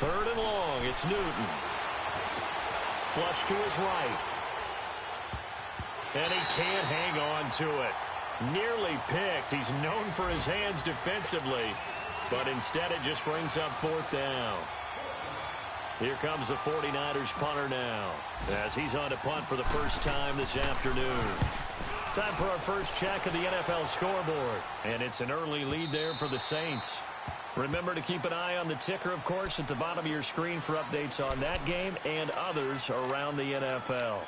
Third and long, it's Newton. Flush to his right. And he can't hang on to it. Nearly picked. He's known for his hands defensively, but instead it just brings up fourth down. Here comes the 49ers punter now, as he's on to punt for the first time this afternoon. Time for our first check of the NFL scoreboard, and it's an early lead there for the Saints. Remember to keep an eye on the ticker, of course, at the bottom of your screen for updates on that game and others around the NFL.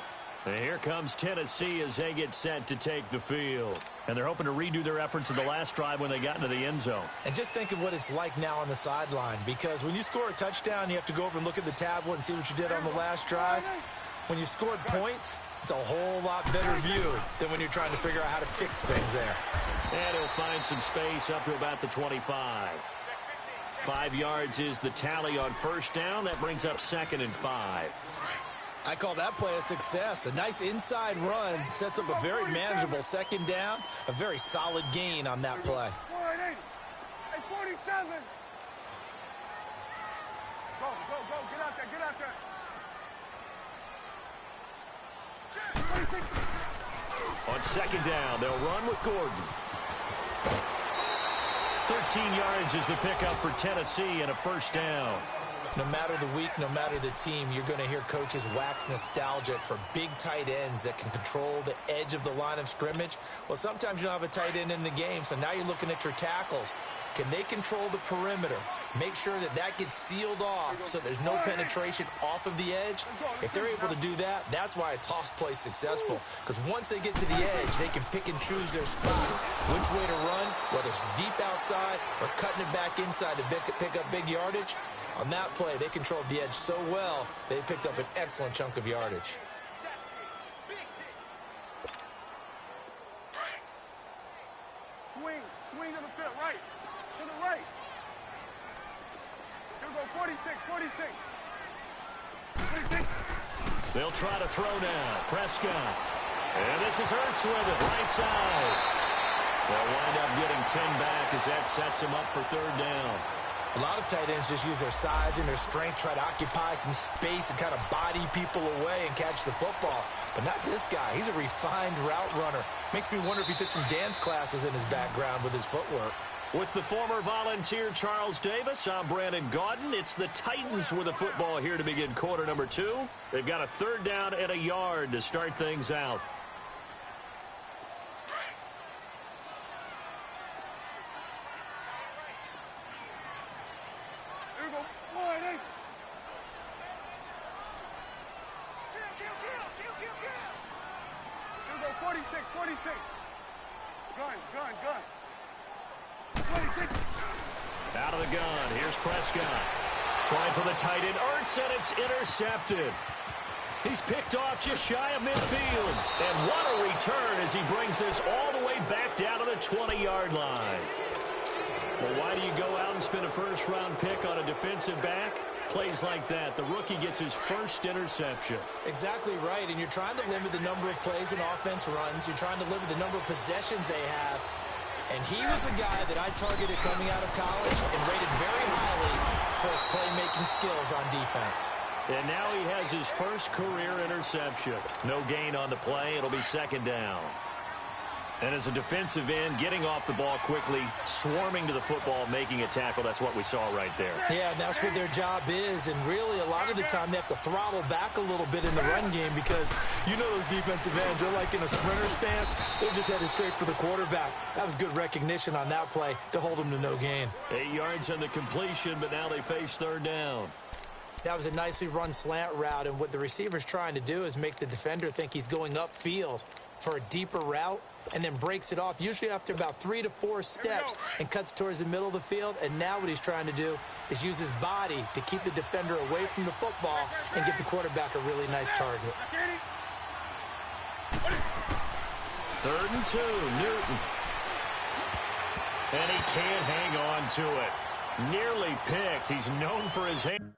And here comes Tennessee as they get set to take the field. And they're hoping to redo their efforts in the last drive when they got into the end zone. And just think of what it's like now on the sideline, because when you score a touchdown, you have to go over and look at the tablet and see what you did on the last drive. When you scored points, it's a whole lot better view than when you're trying to figure out how to fix things there. And he'll find some space up to about the 25. 5 yards is the tally on first down. That brings up 2nd and 5. I call that play a success. A nice inside run sets up a very manageable second down. A very solid gain on that play. 47. Go, get out there. 26. On second down, they'll run with Gordon. 13 yards is the pickup for Tennessee and a first down. No matter the week, no matter the team, you're going to hear coaches wax nostalgic for big tight ends that can control the edge of the line of scrimmage. Well, sometimes you don't have a tight end in the game, so now you're looking at your tackles. Can they control the perimeter? Make sure that that gets sealed off so there's no penetration off of the edge. If they're able to do that, that's why a toss play is successful. Because once they get to the edge, they can pick and choose their spot. Which way to run, whether it's deep outside or cutting it back inside to pick up big yardage. On that play, they controlled the edge so well, they picked up an excellent chunk of yardage. Swing to the field, right. To the right. Here we go, 46. 26. They'll try to throw now. Prescott. And this is Ertz with it, right side. They'll wind up getting 10 back as that sets him up for third down. A lot of tight ends just use their size and their strength, try to occupy some space and kind of body people away and catch the football. But not this guy. He's a refined route runner. Makes me wonder if he took some dance classes in his background with his footwork. With the former Volunteer Charles Davis, I'm Brandon Gaudin. It's the Titans with the football here to begin quarter number 2. They've got a third down and a yard to start things out. Here we go, 48. Here we go, 46. Gun. 26. Out of the gun. Here's Prescott. Trying for the tight end, Ertz, and it's intercepted. He's picked off just shy of midfield. And what a return as he brings this all the way back down to the 20-yard line. Well, why do you go out and spend a first-round pick on a defensive back? Plays like that, the rookie gets his first interception. Exactly right, and you're trying to limit the number of plays and offense runs. You're trying to limit the number of possessions they have. And he was a guy that I targeted coming out of college and rated very highly for his playmaking skills on defense. And now he has his first career interception. No gain on the play. It'll be second down. And as a defensive end, getting off the ball quickly, swarming to the football, making a tackle, that's what we saw right there. Yeah, that's what their job is. And really, a lot of the time, they have to throttle back a little bit in the run game because you know those defensive ends, they're like in a sprinter stance. They're just headed straight for the quarterback. That was good recognition on that play to hold them to no gain. 8 yards on the completion, but now they face third down. That was a nicely run slant route, and what the receiver's trying to do is make the defender think he's going upfield for a deeper route, and then breaks it off, usually after about 3 to 4 steps, and cuts towards the middle of the field. And now what he's trying to do is use his body to keep the defender away from the football and give the quarterback a really nice target. 3rd and 2, Newton. And he can't hang on to it. Nearly picked. He's known for his hand.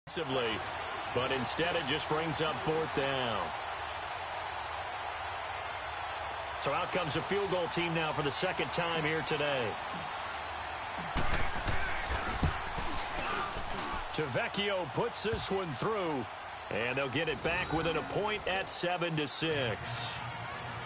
But instead it just brings up fourth down. So out comes a field goal team now for the second time here today. Tavecchio puts this one through, and they'll get it back within a point at 7-6.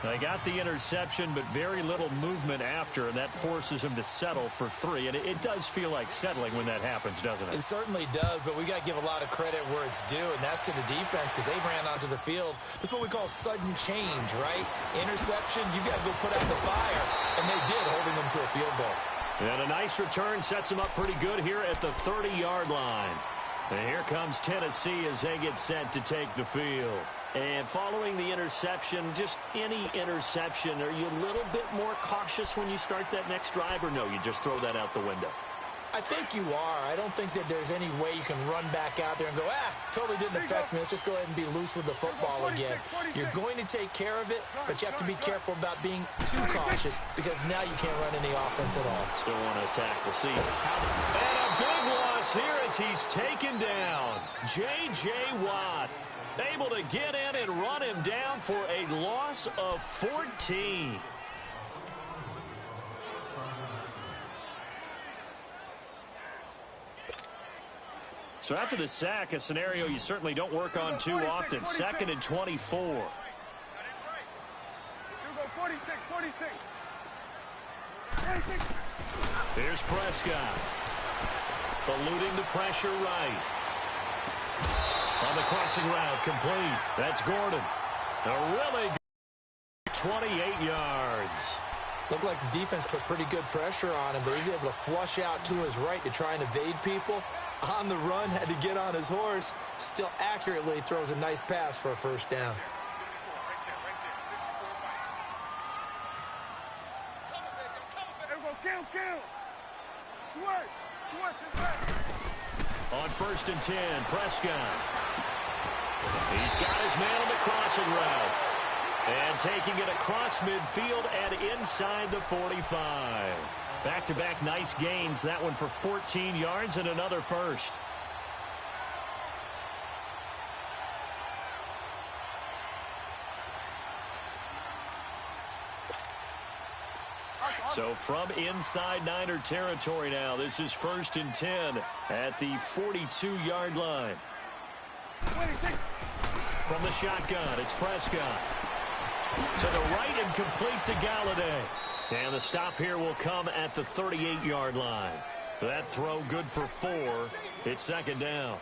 They got the interception, but very little movement after, and that forces him to settle for 3. And it does feel like settling when that happens, doesn't it? It certainly does, but we got to give a lot of credit where it's due, and that's to the defense because they ran onto the field. This is what we call sudden change, right? Interception, you got to go put out the fire, and they did, holding them to a field goal. And a nice return sets them up pretty good here at the 30-yard line. And here comes Tennessee as they get set to take the field. And following the interception, just any interception, are you a little bit more cautious when you start that next drive, or no, you just throw that out the window? I think you are. I don't think that there's any way you can run back out there and go, totally didn't affect me. Let's just go ahead and be loose with the football again. You're going to take care of it, but you have to be careful about being too cautious because now you can't run any offense at all. Still want to attack. We'll see. And a big loss here as he's taken down. J.J. Watt able to get in and run him down for a loss of 14. So after the sack, a scenario you certainly don't work on too often. 2nd and 24. 46, 46. Here's Prescott. Eluding the pressure right. On the crossing route, complete. That's Gordon. A really good 28 yards. Looked like the defense put pretty good pressure on him, but he's able to flush out to his right to try and evade people. On the run, had to get on his horse. Still accurately throws a nice pass for a first down. On 1st and 10, Prescott. He's got his man on the crossing route. And taking it across midfield and inside the 45. Back-to-back nice gains. That one for 14 yards and another first. So from inside Niner territory now, this is 1st and 10 at the 42-yard line. From the shotgun, it's Prescott. To the right and complete to Galladay. And the stop here will come at the 38-yard line. That throw good for 4. It's 2nd down.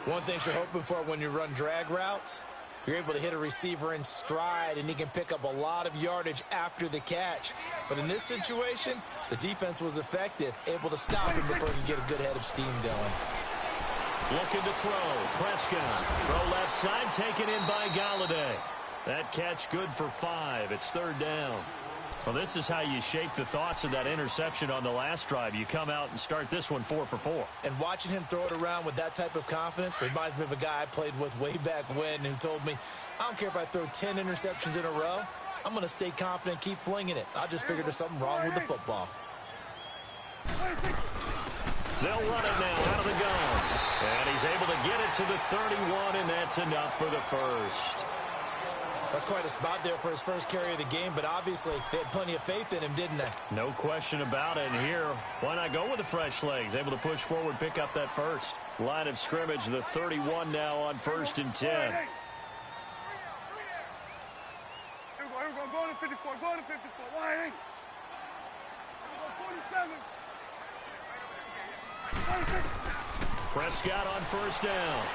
One thing you're hoping for when you run drag routes, you're able to hit a receiver in stride, and he can pick up a lot of yardage after the catch. But in this situation, the defense was effective, able to stop him before he could get a good head of steam going. Looking to throw. Prescott. Throw left side, taken in by Galladay. That catch good for 5. It's 3rd down. Well, this is how you shape the thoughts of that interception on the last drive. You come out and start this one 4 for 4. And watching him throw it around with that type of confidence reminds me of a guy I played with way back when who told me, I don't care if I throw 10 interceptions in a row. I'm going to stay confident, keep flinging it. I just figured there's something wrong with the football. They'll run it now out of the gun. And he's able to get it to the 31, and that's enough for the first. That's quite a spot there for his first carry of the game, but obviously they had plenty of faith in him, didn't they? No question about it. And here, why not go with the fresh legs? Able to push forward, pick up that first. Line of scrimmage, the 31 now on 1st and 10. Here we go. Go to 54. Go to 54. Line 8. 47. 46. Prescott on 1st down.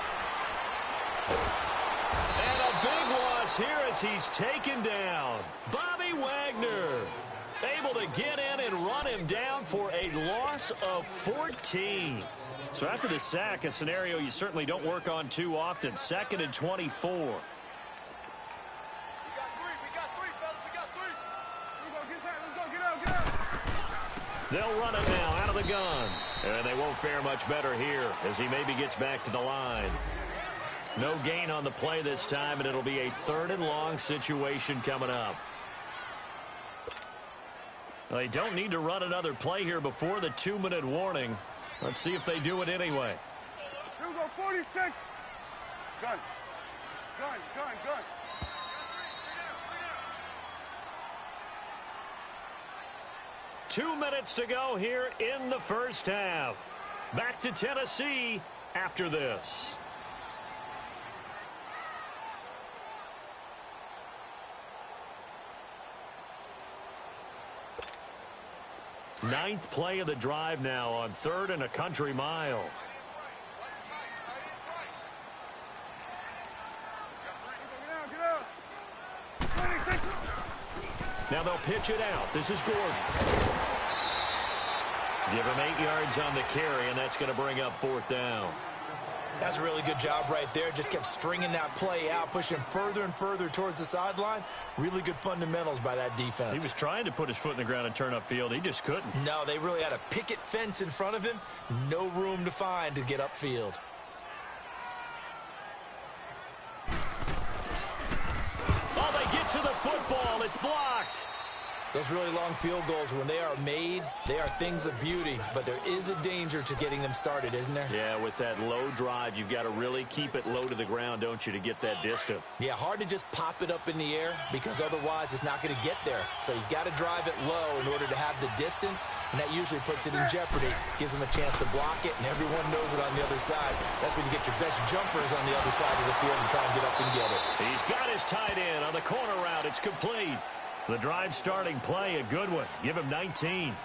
And a big loss here as he's taken down. Bobby Wagner able to get in and run him down for a loss of 14. So after the sack, a scenario you certainly don't work on too often. 2nd and 24. We got 3. Fellas. We got 3. Let's go. Get out. They'll run it now out of the gun. And they won't fare much better here as he maybe gets back to the line. No gain on the play this time, and it'll be a 3rd and long situation coming up. They don't need to run another play here before the 2-minute warning. Let's see if they do it anyway. Here we 46. Gun. Gun, gun, gun. Two minutes to go here in the first half. Back to Tennessee after this. Ninth play of the drive now on 3rd and a country mile. Now they'll pitch it out. This is Gordon. Give him 8 yards on the carry, and that's going to bring up 4th down. That's a really good job right there. Just kept stringing that play out, pushing him further and further towards the sideline. Really good fundamentals by that defense. He was trying to put his foot in the ground and turn upfield. He just couldn't. No, they really had a picket fence in front of him. No room to find to get upfield. Oh, they get to the football. It's blocked. Those really long field goals, when they are made, they are things of beauty, but there is a danger to getting them started, isn't there? Yeah, with that low drive, you've got to really keep it low to the ground, don't you, to get that distance. Yeah, hard to just pop it up in the air because otherwise it's not going to get there. So he's got to drive it low in order to have the distance, and that usually puts it in jeopardy, gives him a chance to block it, and everyone knows it on the other side. That's when you get your best jumpers on the other side of the field and try and get up and get it. He's got his tight end on the corner route. It's complete. The drive starting play, a good one. Give him 19.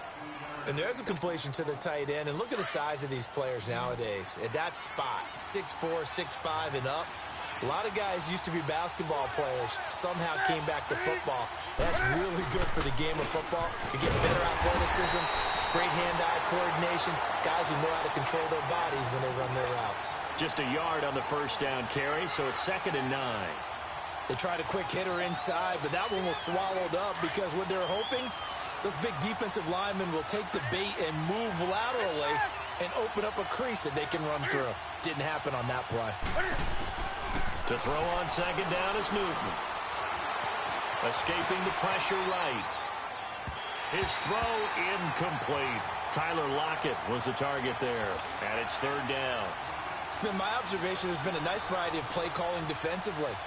And there's a completion to the tight end. And look at the size of these players nowadays. At that spot, 6'4", 6'5", and up. A lot of guys used to be basketball players, somehow came back to football. That's really good for the game of football. You get better athleticism, great hand-eye coordination, guys who know how to control their bodies when they run their routes. Just a yard on the first down carry, so it's 2nd and 9. They tried a quick hitter inside, but that one was swallowed up because what they're hoping, those big defensive linemen will take the bait and move laterally and open up a crease that they can run through. Didn't happen on that play. To throw on 2nd down is Newton. Escaping the pressure right. His throw incomplete. Tyler Lockett was the target there, and it's 3rd down. It's been my observation there's been a nice variety of play calling defensively.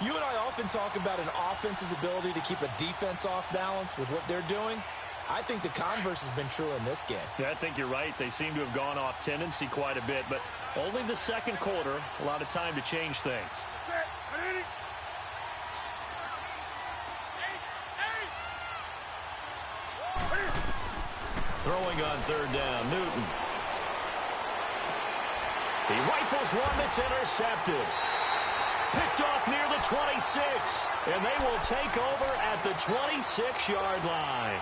You and I often talk about an offense's ability to keep a defense off balance with what they're doing. I think the converse has been true in this game. Yeah, I think you're right. They seem to have gone off tendency quite a bit, but only the 2nd quarter, a lot of time to change things. Throwing on 3rd down, Newton. He rifles one that's intercepted. Picked off near the 26, and they will take over at the 26-yard line.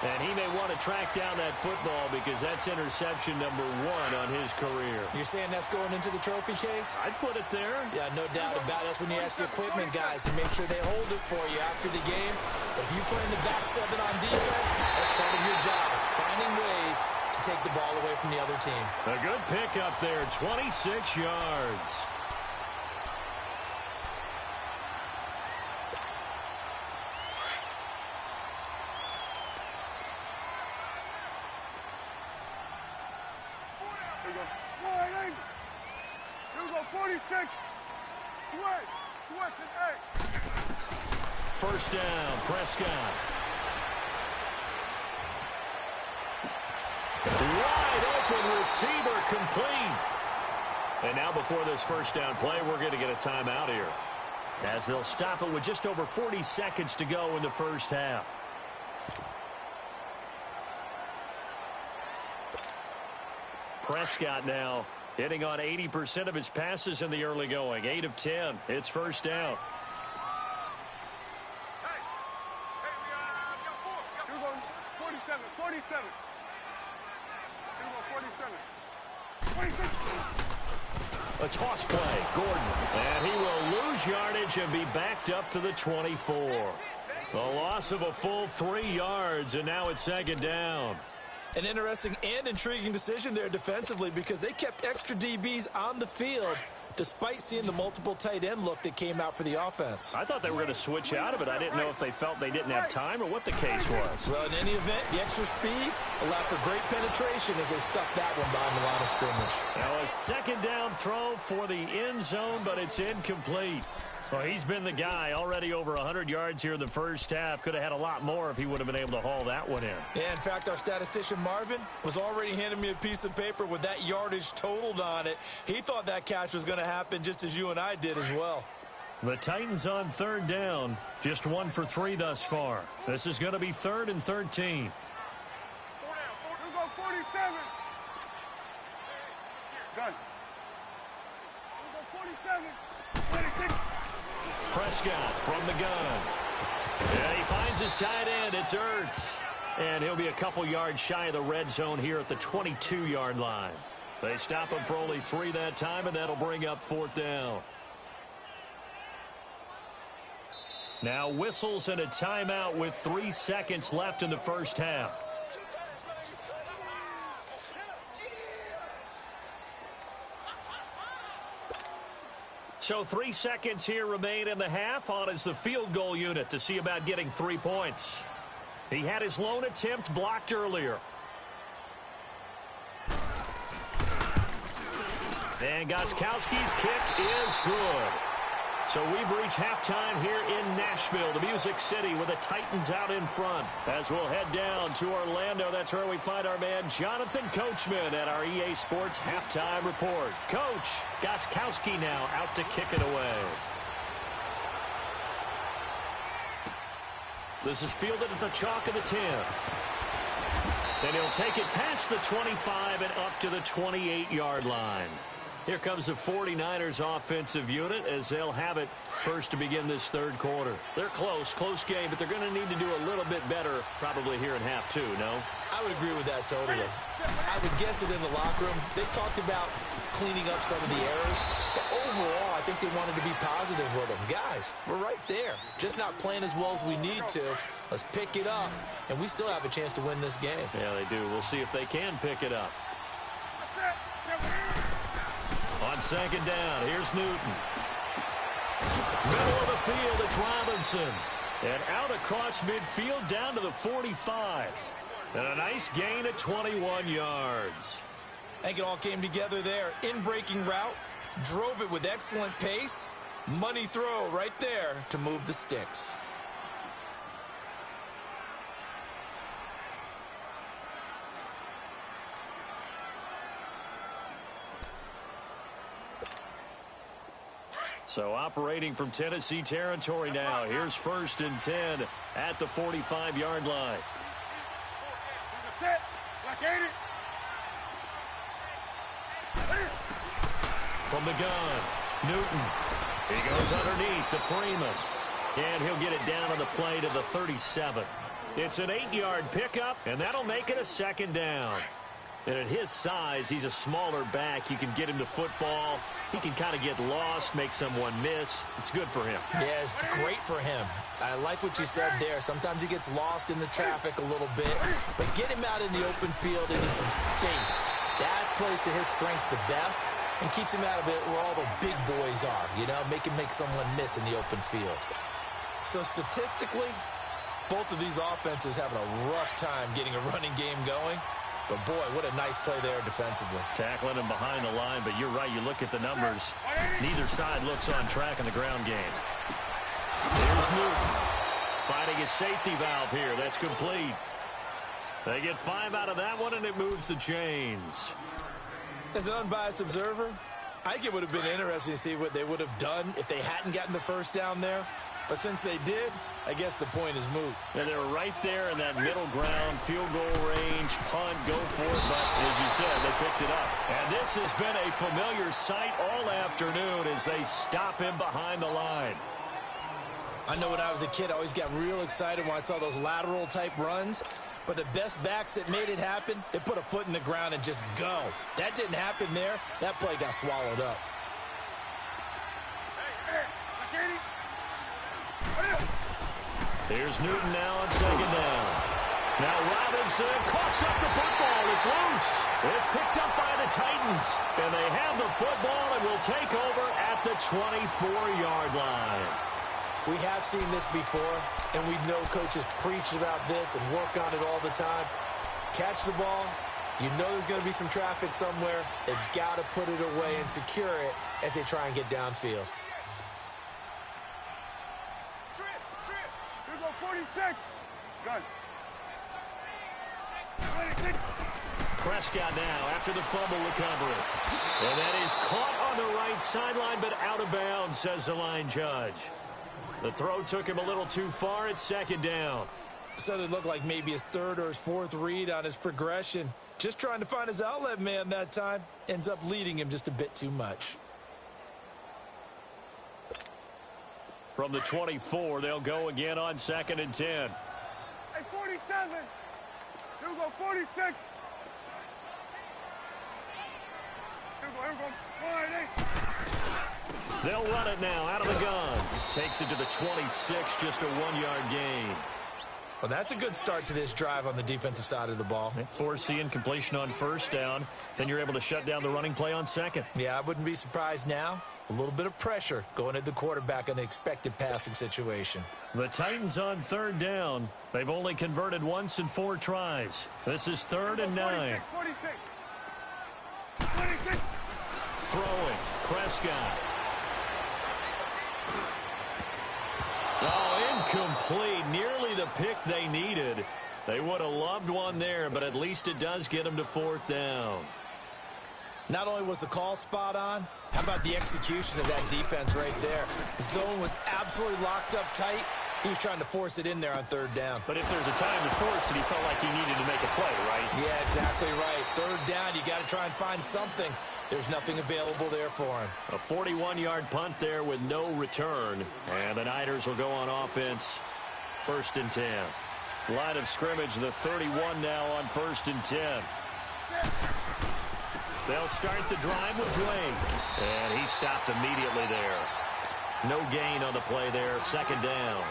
And he may want to track down that football because that's interception number 1 on his career. You're saying that's going into the trophy case? I'd put it there. Yeah, no doubt about it. That's when you ask the equipment guys to make sure they hold it for you after the game. But if you play in the back 7 on defense, that's part of your job, finding ways to take the ball away from the other team. A good pickup there, 26 yards. Here we go, 46. Switch and 8. First down, Prescott. Wide open receiver complete. And now before this first down play, we're going to get a timeout here, as they'll stop it with just over 40 seconds to go in the first half. Prescott now hitting on 80% of his passes in the early going. 8 of 10. It's first down. We got 4. Here we go, 47. Here we go, 46. A toss play, Gordon. And he will lose yardage and be backed up to the 24. A loss of a full 3 yards, and now it's 2nd down. An interesting and intriguing decision there defensively because they kept extra DBs on the field despite seeing the multiple tight end look that came out for the offense. I thought they were going to switch out of it. I didn't know if they felt they didn't have time or what the case was. Well, in any event, the extra speed allowed for great penetration as they stuck that one behind the line of scrimmage. Now a second down throw for the end zone, but it's incomplete. Well, he's been the guy, already over 100 yards here in the first half. Could have had a lot more if he would have been able to haul that one in. Yeah, in fact, our statistician Marvin was already handing me a piece of paper with that yardage totaled on it. He thought that catch was going to happen just as you and I did as well. The Titans on third down, just 1 for 3 thus far. This is going to be 3rd and 13. 4 down. Let's go 47. Gun. Let's go 47. 26. Prescott from the gun. And he finds his tight end. It's Ertz. And he'll be a couple yards shy of the red zone here at the 22-yard line. They stop him for only 3 that time, and that'll bring up 4th down. Now whistles and a timeout with 3 seconds left in the first half. So 3 seconds here remain in the half. On is the field goal unit to see about getting 3 points. He had his lone attempt blocked earlier. And Gostkowski's kick is good. So we've reached halftime here in Nashville, the Music City, with the Titans out in front. As we'll head down to Orlando, that's where we find our man Jonathan Coachman at our EA Sports Halftime Report. Coach, Gostkowski now out to kick it away. This is fielded at the chalk of the 10. Then he'll take it past the 25 and up to the 28-yard line. Here comes the 49ers offensive unit as they'll have it first to begin this third quarter. They're close game, but they're going to need to do a little bit better probably here in half 2, no? I would agree with that totally. I would guess that in the locker room, they talked about cleaning up some of the errors, but overall, I think they wanted to be positive with them. Guys, we're right there, just not playing as well as we need to. Let's pick it up, and we still have a chance to win this game. Yeah, they do. We'll see if they can pick it up. On second down, here's Newton. Middle of the field, it's Robinson. And out across midfield down to the 45. And a nice gain at 21 yards. I think it all came together there. In-breaking route, drove it with excellent pace. Money throw right there to move the sticks. So operating from Tennessee territory now. Here's 1st and 10 at the 45-yard line. From the gun, Newton. He goes underneath to Freeman. And he'll get it down on the play to the 37. It's an 8-yard pickup, and that'll make it a 2nd down. And at his size, he's a smaller back. You can get him to football. He can kind of get lost, make someone miss. It's good for him. Yeah, it's great for him. I like what you said there. Sometimes he gets lost in the traffic a little bit. But get him out in the open field into some space. That plays to his strengths the best and keeps him out of it where all the big boys are. You know, make him make someone miss in the open field. So statistically, both of these offenses having a rough time getting a running game going. But, boy, what a nice play there defensively. Tackling him behind the line, but you're right. You look at the numbers. Neither side looks on track in the ground game. Here's Newton. Finding his safety valve here. That's complete. They get 5 out of that one, and it moves the chains. As an unbiased observer, I think it would have been interesting to see what they would have done if they hadn't gotten the first down there. But since they did, I guess the point is moot. And they're right there in that middle ground, field goal range, punt, go for it. But as you said, they picked it up. And this has been a familiar sight all afternoon as they stop him behind the line. I know when I was a kid, I always got real excited when I saw those lateral type runs. But the best backs that made it happen, they put a foot in the ground and just go. That didn't happen there. That play got swallowed up. Here's Newton now on second down. Now Robinson coughs up the football. It's loose. It's picked up by the Titans. And they have the football and will take over at the 24-yard line. We have seen this before, and we know coaches preach about this and work on it all the time. Catch the ball. You know there's going to be some traffic somewhere. They've got to put it away and secure it as they try and get downfield. Here go 46. Gun. 26. Prescott now after the fumble recovery. And that is caught on the right sideline, but out of bounds, says the line judge. The throw took him a little too far. It's second down. So it looked like maybe his third or his fourth read on his progression. Just trying to find his outlet man that time. Ends up leading him just a bit too much. From the 24, they'll go again on 2nd and 10. Hey, 47. Here we go, 46. Here we go. 1-8. They'll run it now out of the gun. Takes it to the 26, just a 1-yard gain. Well, that's a good start to this drive on the defensive side of the ball. Forcing completion on first down. Then you're able to shut down the running play on second. Yeah, I wouldn't be surprised now. A little bit of pressure going at the quarterback in an expected passing situation. The Titans on 3rd down. They've only converted once in 4 tries. This is 3rd and 9. 46. 26. Throwing. Prescott. Oh, incomplete. Nearly the pick they needed. They would have loved one there, but at least it does get them to 4th down. Not only was the call spot on, how about the execution of that defense right there? The zone was absolutely locked up tight. He was trying to force it in there on 3rd down. But if there's a time to force it, he felt like he needed to make a play, right? Yeah, exactly right. 3rd down, you got to try and find something. There's nothing available there for him. A 41-yard punt there with no return. And the Niners will go on offense. 1st and 10. Line of scrimmage, the 31 now on 1st and 10. They'll start the drive with Dwayne. And he stopped immediately there. No gain on the play there. 2nd down.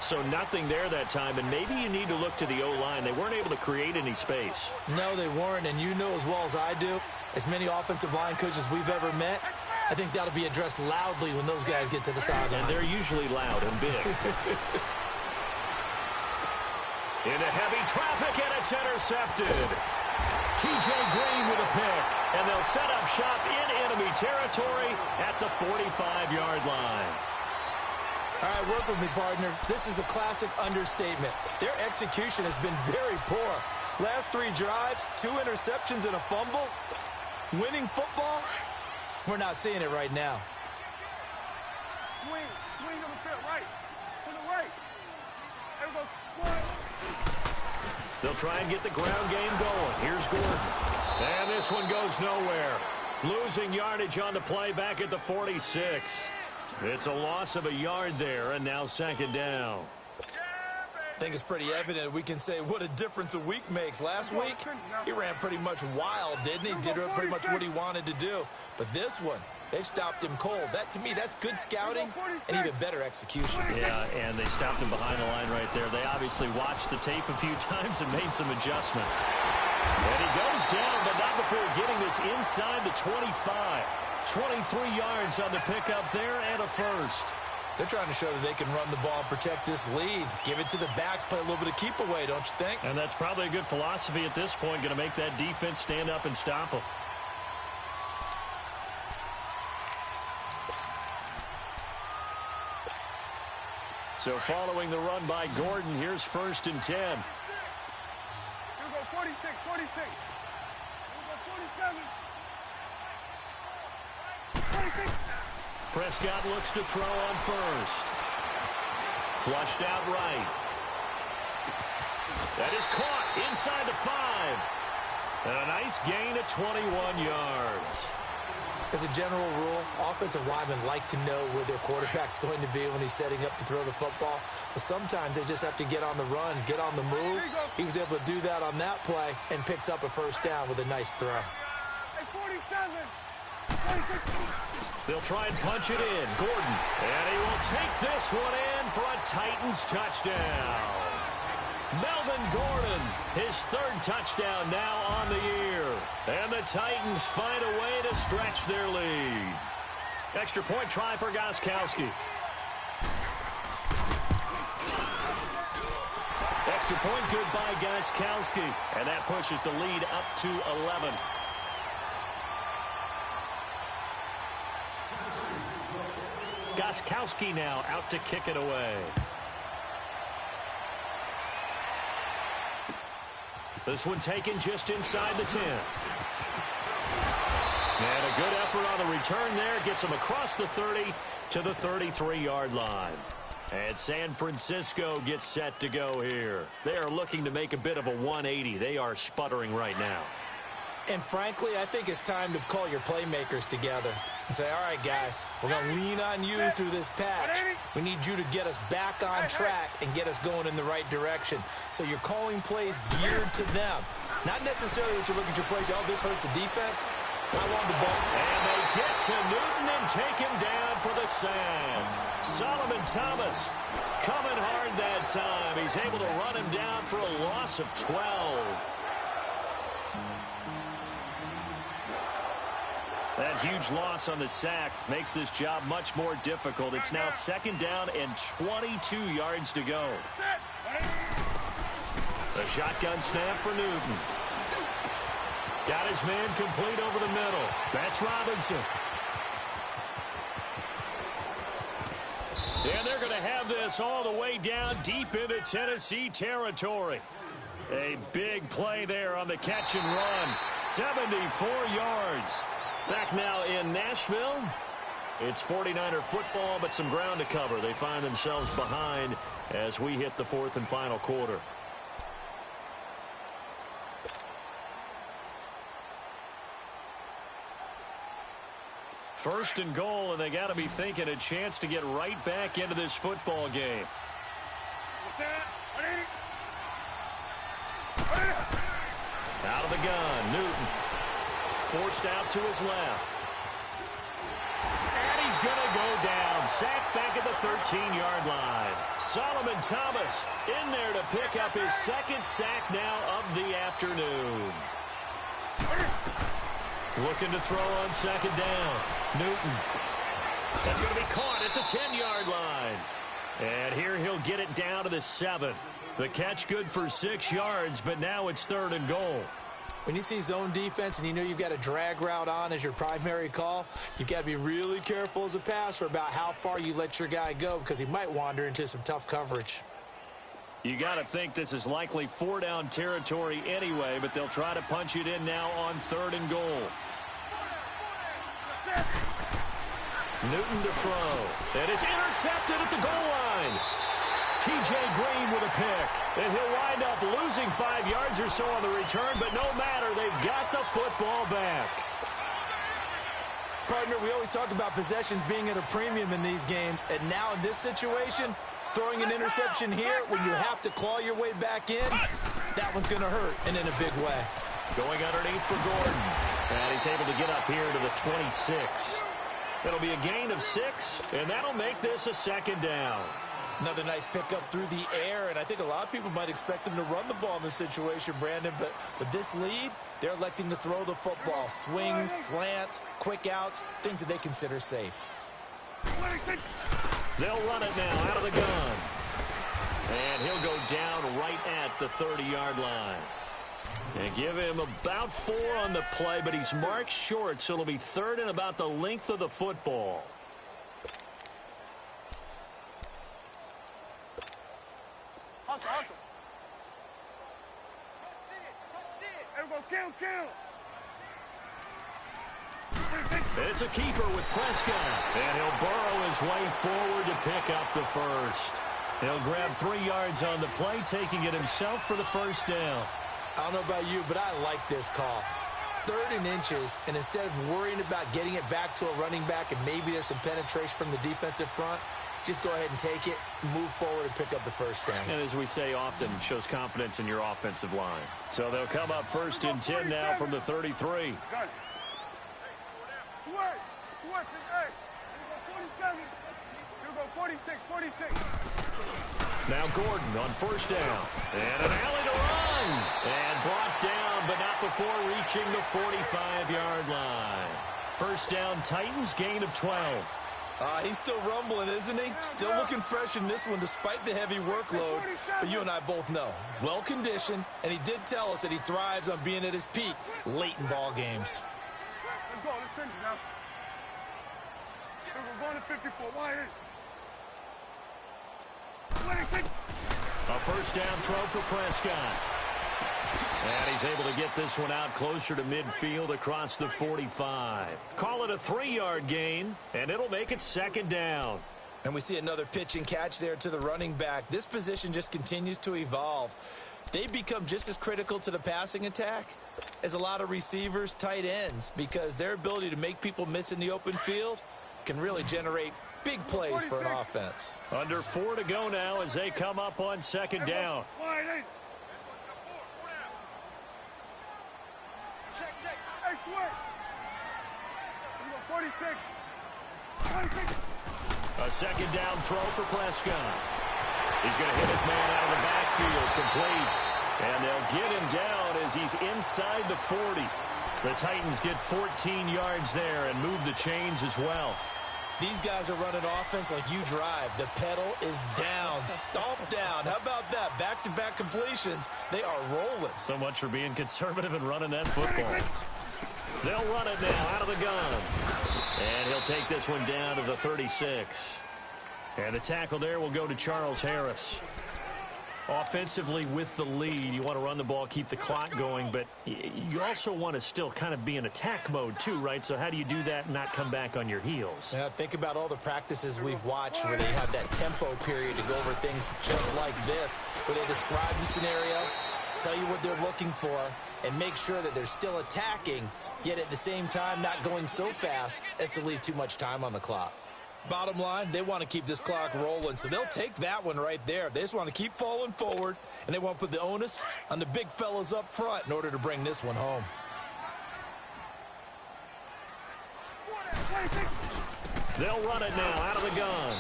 So nothing there that time, and maybe you need to look to the O-line. They weren't able to create any space. No, they weren't, and you know as well as I do, as many offensive line coaches we've ever met, I think that'll be addressed loudly when those guys get to the sideline. And they're usually loud and big. Into heavy traffic, and it's intercepted. T.J. Green with a pick, and they'll set up shop in enemy territory at the 45-yard line. All right, work with me, partner. This is a classic understatement. Their execution has been very poor. Last 3 drives, 2 interceptions and a fumble. Winning football, we're not seeing it right now. Swing on the field, right. To the right. There we go. 1. They'll try and get the ground game going. Here's Gordon. And this one goes nowhere. Losing yardage on the play back at the 46. It's a loss of a yard there, and now 2nd down. I think it's pretty evident we can say what a difference a week makes. Last week, he ran pretty much wild, didn't he? Did pretty much what he wanted to do. But this one, they stopped him cold. That, to me, that's good scouting and even better execution. Yeah, and they stopped him behind the line right there. They obviously watched the tape a few times and made some adjustments. And he goes down, but not before getting this inside the 25. 23 yards on the pickup there and a first. They're trying to show that they can run the ball and protect this lead. Give it to the backs, play a little bit of keep away, don't you think? And that's probably a good philosophy at this point, going to make that defense stand up and stop them. So following the run by Gordon, here's 1st and 10. Here we go, 46. Here we go, 47. 46. Prescott looks to throw on first. Flushed out right. That is caught inside the 5. And a nice gain at 21 yards. As a general rule, offensive linemen like to know where their quarterback's going to be when he's setting up to throw the football. But sometimes they just have to get on the run, get on the move. He was able to do that on that play and picks up a 1st down with a nice throw. Hey, 47. 46. They'll try and punch it in. Gordon. And he will take this one in for a Titans touchdown. Melvin Gordon, his third touchdown now on the year. And the Titans find a way to stretch their lead. Extra point try for Gostkowski. Extra point good by Gostkowski. And that pushes the lead up to 11. Gostkowski now out to kick it away. This one taken just inside the 10. And a good effort on the return there. Gets him across the 30 to the 33-yard line. And San Francisco gets set to go here. They are looking to make a bit of a 180. They are sputtering right now. And frankly, I think it's time to call your playmakers together and say, all right, guys, we're going to lean on you through this patch. We need you to get us back on track and get us going in the right direction. So you're calling plays geared to them. Not necessarily that you look at your plays, oh, this hurts the defense. I want the ball. And they get to Newton and take him down for the sack. Solomon Thomas coming hard that time. He's able to run him down for a loss of 12. That huge loss on the sack makes this job much more difficult. It's now second down and 22 yards to go. The shotgun snap for Newton. Got his man complete over the middle. That's Robinson. And they're going to have this all the way down deep into Tennessee territory. A big play there on the catch and run. 74 yards. Back now in Nashville. It's 49er football, but some ground to cover. They find themselves behind as we hit the fourth and final quarter. First and goal, and they got to be thinking a chance to get right back into this football game. Out of the gun, Newton. Forced out to his left. And he's going to go down. Sacked back at the 13-yard line. Solomon Thomas in there to pick up his second sack now of the afternoon. Looking to throw on second down. Newton. That's going to be caught at the 10-yard line. And here he'll get it down to the 7. The catch good for 6 yards, but now it's third and goal. When you see zone defense and you know you've got a drag route on as your primary call, you've got to be really careful as a passer about how far you let your guy go because he might wander into some tough coverage. You got to think this is likely 4-down territory anyway, but they'll try to punch it in now on third and goal. Newton to throw. And it's intercepted at the goal line. T.J. Green with a pick. And he'll wind up losing 5 yards or so on the return, but no matter, they've got the football back. Partner, we always talk about possessions being at a premium in these games, and now in this situation, throwing an interception here when you have to claw your way back in, that one's going to hurt, and in a big way. Going underneath for Gordon. And he's able to get up here to the 26. It'll be a gain of 6, and that'll make this a second down. Another nice pickup through the air, and I think a lot of people might expect them to run the ball in this situation, Brandon, but with this lead, they're electing to throw the football. Swings, slants, quick outs, things that they consider safe. They'll run it now out of the gun. And he'll go down right at the 30-yard line. And give him about 4 on the play, but he's marked short, so it'll be third and about the length of the football. Hustle. Everybody kill. It's a keeper with Prescott. And he'll burrow his way forward to pick up the first. He'll grab 3 yards on the play, taking it himself for the first down. I don't know about you, but I like this call. 3rd and inches, and instead of worrying about getting it back to a running back and maybe there's some penetration from the defensive front, just go ahead and take it, move forward, and pick up the first down. And as we say often, shows confidence in your offensive line. So they'll come up first and 10 now from the 33. Got it. Switch. Hey, here we go 47. Here we go 46, 46. Now Gordon on first down. And an alley to run. And brought down, but not before reaching the 45-yard line. First down, Titans, gain of 12. He's still rumbling, isn't he? Still looking fresh in this one despite the heavy workload. But you and I both know, well-conditioned, and he did tell us that he thrives on being at his peak late in ball games. Let's go. Let's finish now. We're going to 54. Why ain't? A first down throw for Prescott. And he's able to get this one out closer to midfield across the 45. Call it a 3-yard gain, and it'll make it second down. And we see another pitch and catch there to the running back. This position just continues to evolve. They become just as critical to the passing attack as a lot of receivers, tight ends, because their ability to make people miss in the open field can really generate big plays for an offense. Under 4 to go now as they come up on second down. Check. Hey, switch. 46. 46. A second down throw for Prescott. He's going to hit his man out of the backfield, complete. And they'll get him down as he's inside the 40. The Titans get 14 yards there and move the chains as well. These guys are running offense like you drive. The pedal is down, stomped down. How about that? Back-to-back completions. They are rolling. So much for being conservative and running that football. They'll run it now out of the gun. And he'll take this one down to the 36. And the tackle there will go to Charles Harris. Offensively with the lead, you want to run the ball, keep the clock going, but you also want to still kind of be in attack mode too, right? So how do you do that and not come back on your heels? Yeah, think about all the practices we've watched where they have that tempo period to go over things just like this, where they describe the scenario, tell you what they're looking for, and make sure that they're still attacking, yet at the same time not going so fast as to leave too much time on the clock. Bottom line, they want to keep this clock rolling, so they'll take that one right there. They just want to keep falling forward, and they want to put the onus on the big fellas up front in order to bring this one home. They'll run it now out of the gun.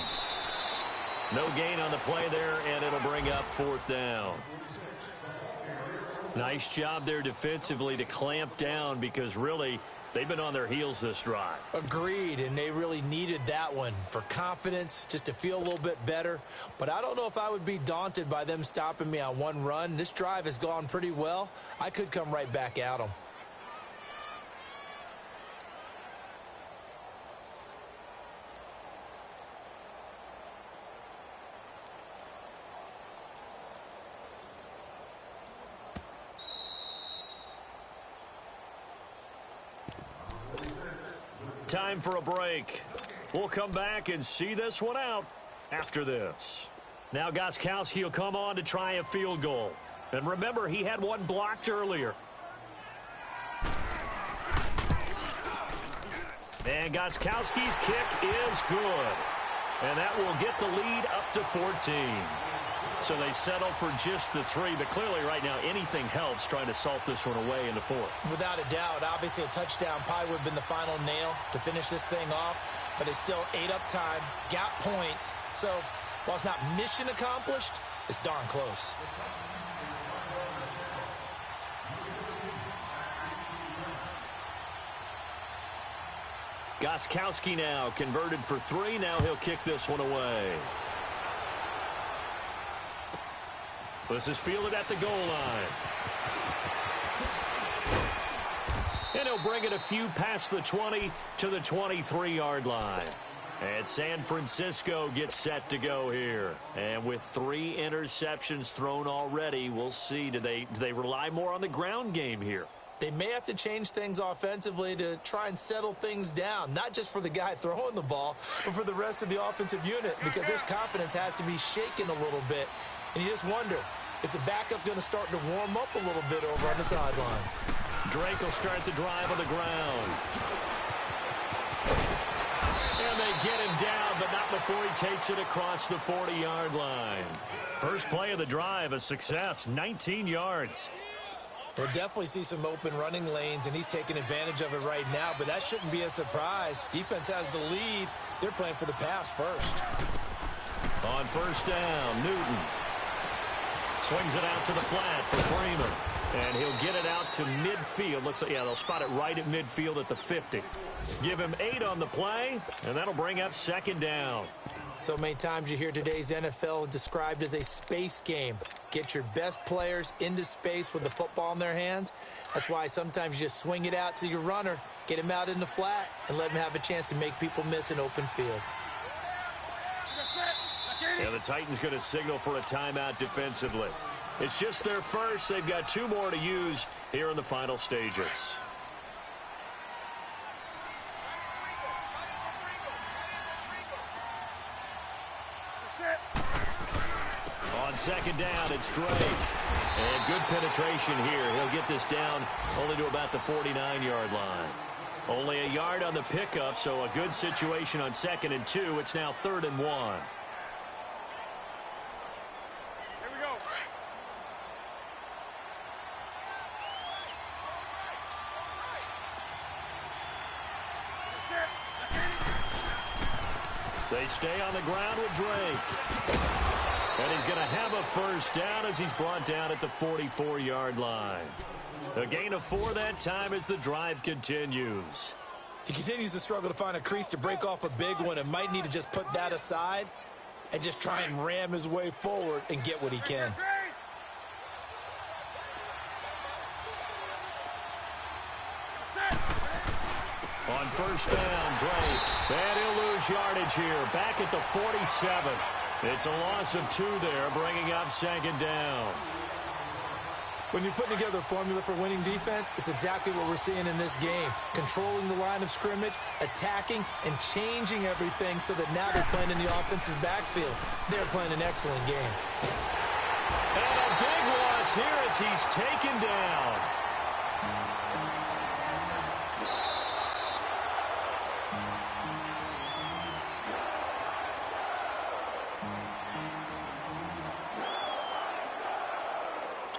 No gain on the play there, and it'll bring up fourth down. Nice job there defensively to clamp down because really they've been on their heels this drive. Agreed, and they really needed that one for confidence, just to feel a little bit better. But I don't know if I would be daunted by them stopping me on one run. This drive has gone pretty well. I could come right back at them. Time for a break. We'll come back and see this one out after this. Now Gostkowski will come on to try a field goal. And remember, he had one blocked earlier. And Gostkowski's kick is good. And that will get the lead up to 14. So they settle for just the 3, but clearly right now anything helps trying to salt this one away in the 4th. Without a doubt, obviously a touchdown probably would have been the final nail to finish this thing off, but it's still ate up time, got points. So while it's not mission accomplished, it's darn close. Gostkowski now converted for 3. Now he'll kick this one away. This is fielded at the goal line. And he'll bring it a few past the 20 to the 23-yard line. And San Francisco gets set to go here. And with 3 interceptions thrown already, we'll see. Do they rely more on the ground game here? They may have to change things offensively to try and settle things down, not just for the guy throwing the ball, but for the rest of the offensive unit, because their confidence has to be shaken a little bit. And you just wonder, is the backup going to start to warm up a little bit over on the sideline? Drake will start the drive on the ground. And they get him down, but not before he takes it across the 40-yard line. First play of the drive, a success, 19 yards. We'll definitely see some open running lanes, and he's taking advantage of it right now, but that shouldn't be a surprise. Defense has the lead. They're playing for the pass first. on first down. Newton swings it out to the flat for Freeman. And he'll get it out to midfield. Looks like, yeah, they'll spot it right at midfield at the 50. Give him 8 on the play, and that'll bring up second down. So many times you hear today's NFL described as a space game. Get your best players into space with the football in their hands. That's why sometimes you just swing it out to your runner, get him out in the flat, and let him have a chance to make people miss an open field. Yeah, the Titans going to signal for a timeout defensively. It's just their first. They've got 2 more to use here in the final stages. On second down, it's Drake. And good penetration here. He'll get this down only to about the 49-yard line. Only a yard on the pickup, so a good situation on 2nd and 2. It's now 3rd and 1. Here we go. They stay on the ground with Drake. And he's going to have a first down as he's brought down at the 44-yard line. A gain of 4 that time as the drive continues. He continues to struggle to find a crease to break off a big one and might need to just put that aside and just try and ram his way forward and get what he can. On first down, Drake. And he'll lose yardage here. Back at the 47. It's a loss of 2 there, bringing up second down. When you're putting together a formula for winning defense, it's exactly what we're seeing in this game. Controlling the line of scrimmage, attacking, and changing everything so that now they're playing in the offense's backfield. They're playing an excellent game. And a big loss here as he's taken down.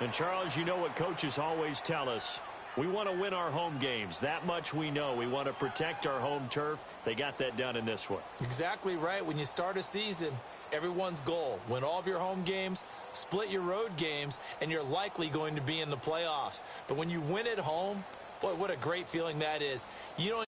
And, Charles, you know what coaches always tell us. We want to win our home games. That much we know. We want to protect our home turf. They got that done in this one. Exactly right. When you start a season, everyone's goal, win all of your home games, split your road games, and you're likely going to be in the playoffs. But when you win at home, boy, what a great feeling that is. You don't